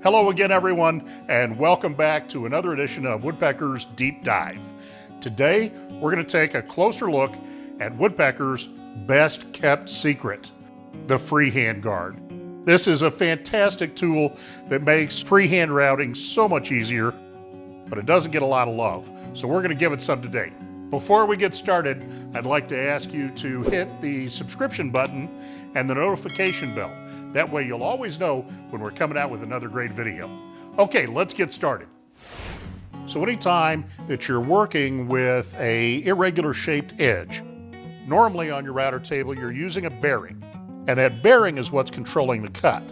Hello again, everyone, and welcome back to another edition of Woodpeckers Deep Dive. Today, we're going to take a closer look at Woodpecker's best kept secret, the Freehand Guard. This is a fantastic tool that makes freehand routing so much easier, but it doesn't get a lot of love, so we're going to give it some today. Before we get started, I'd like to ask you to hit the subscription button and the notification bell. That way you'll always know when we're coming out with another great video. Okay, let's get started. So anytime that you're working with an irregular shaped edge, normally on your router table you're using a bearing, and that bearing is what's controlling the cut.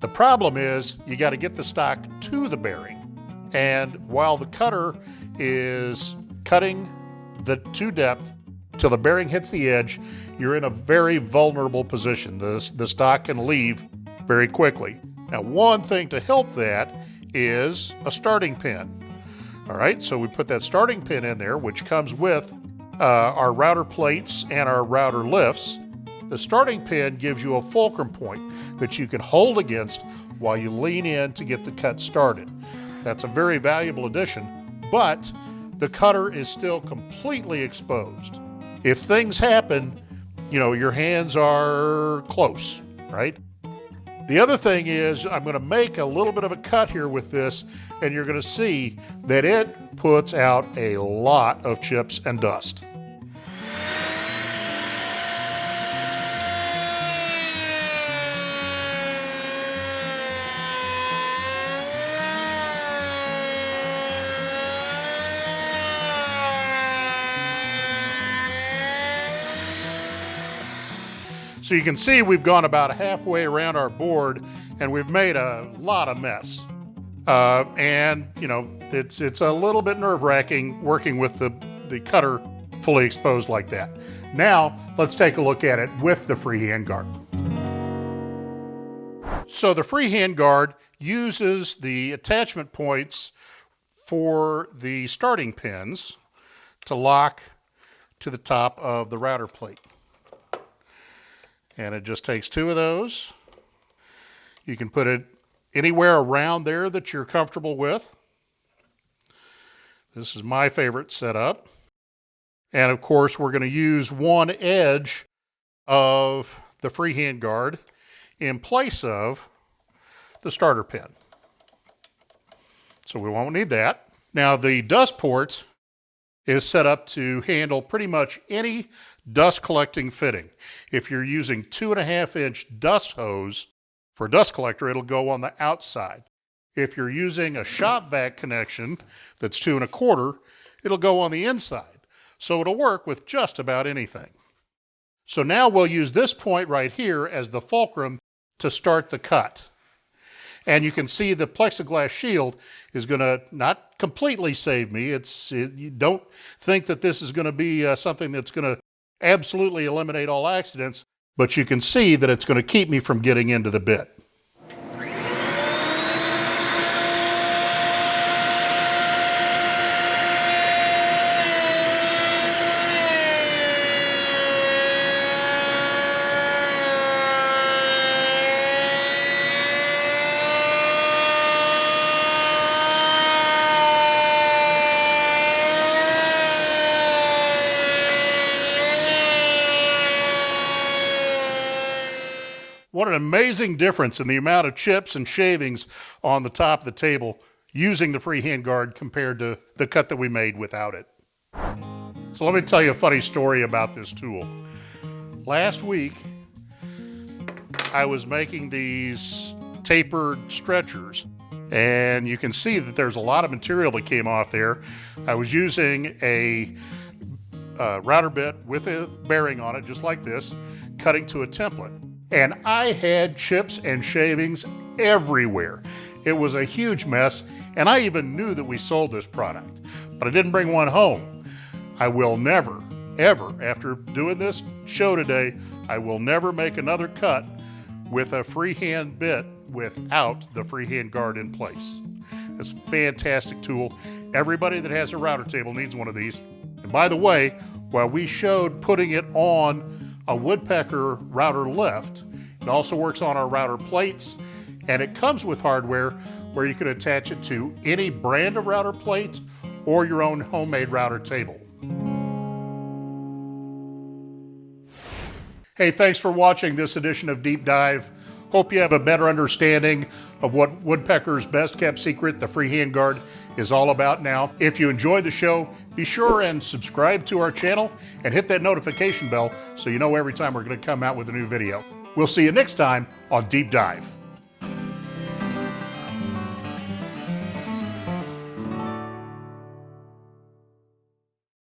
The problem is you got to get the stock to the bearing, and while the cutter is cutting to depth till the bearing hits the edge, you're in a very vulnerable position. The stock can leave very quickly. Now, one thing to help that is a starting pin. All right, so we put that starting pin in there, which comes with our router plates and our router lifts. The starting pin gives you a fulcrum point that you can hold against while you lean in to get the cut started. That's a very valuable addition, but the cutter is still completely exposed. If things happen, your hands are close, right? The other thing is I'm going to make a little bit of a cut here with this, and you're going to see that it puts out a lot of chips and dust. So you can see we've gone about halfway around our board and we've made a lot of mess. It's a little bit nerve-wracking working with the cutter fully exposed like that. Now, let's take a look at it with the Freehand Guard. So the Freehand Guard uses the attachment points for the starting pins to lock to the top of the router plate. And it just takes two of those. You can put it anywhere around there that you're comfortable with. This is my favorite setup. And of course, we're going to use one edge of the Freehand Guard in place of the starter pin. So we won't need that. Now the dust port is set up to handle pretty much any dust collecting fitting. If you're using 2.5-inch dust hose for dust collector, it'll go on the outside. If you're using a shop vac connection that's 2.25, it'll go on the inside. So it'll work with just about anything. So now we'll use this point right here as the fulcrum to start the cut. And you can see the plexiglass shield is going to not completely save me. You don't think that this is going to be something that's going to absolutely eliminate all accidents, but you can see that it's going to keep me from getting into the bit. What an amazing difference in the amount of chips and shavings on the top of the table using the Freehand Guard compared to the cut that we made without it. So let me tell you a funny story about this tool. Last week, I was making these tapered stretchers, and you can see that there's a lot of material that came off there. I was using a router bit with a bearing on it, just like this, cutting to a template. And I had chips and shavings everywhere. It was a huge mess, and I even knew that we sold this product, but I didn't bring one home. I will never, ever, after doing this show today, I will never make another cut with a freehand bit without the Freehand Guard in place. It's a fantastic tool. Everybody that has a router table needs one of these. And by the way, while we showed putting it on a Woodpecker router lift, it also works on our router plates and it comes with hardware where you can attach it to any brand of router plate or your own homemade router table. Hey, thanks for watching this edition of Deep Dive. Hope you have a better understanding of what Woodpecker's best kept secret, the Freehand Guard, is all about now. If you enjoyed the show, be sure and subscribe to our channel and hit that notification bell so you know every time we're going to come out with a new video. We'll see you next time on Deep Dive.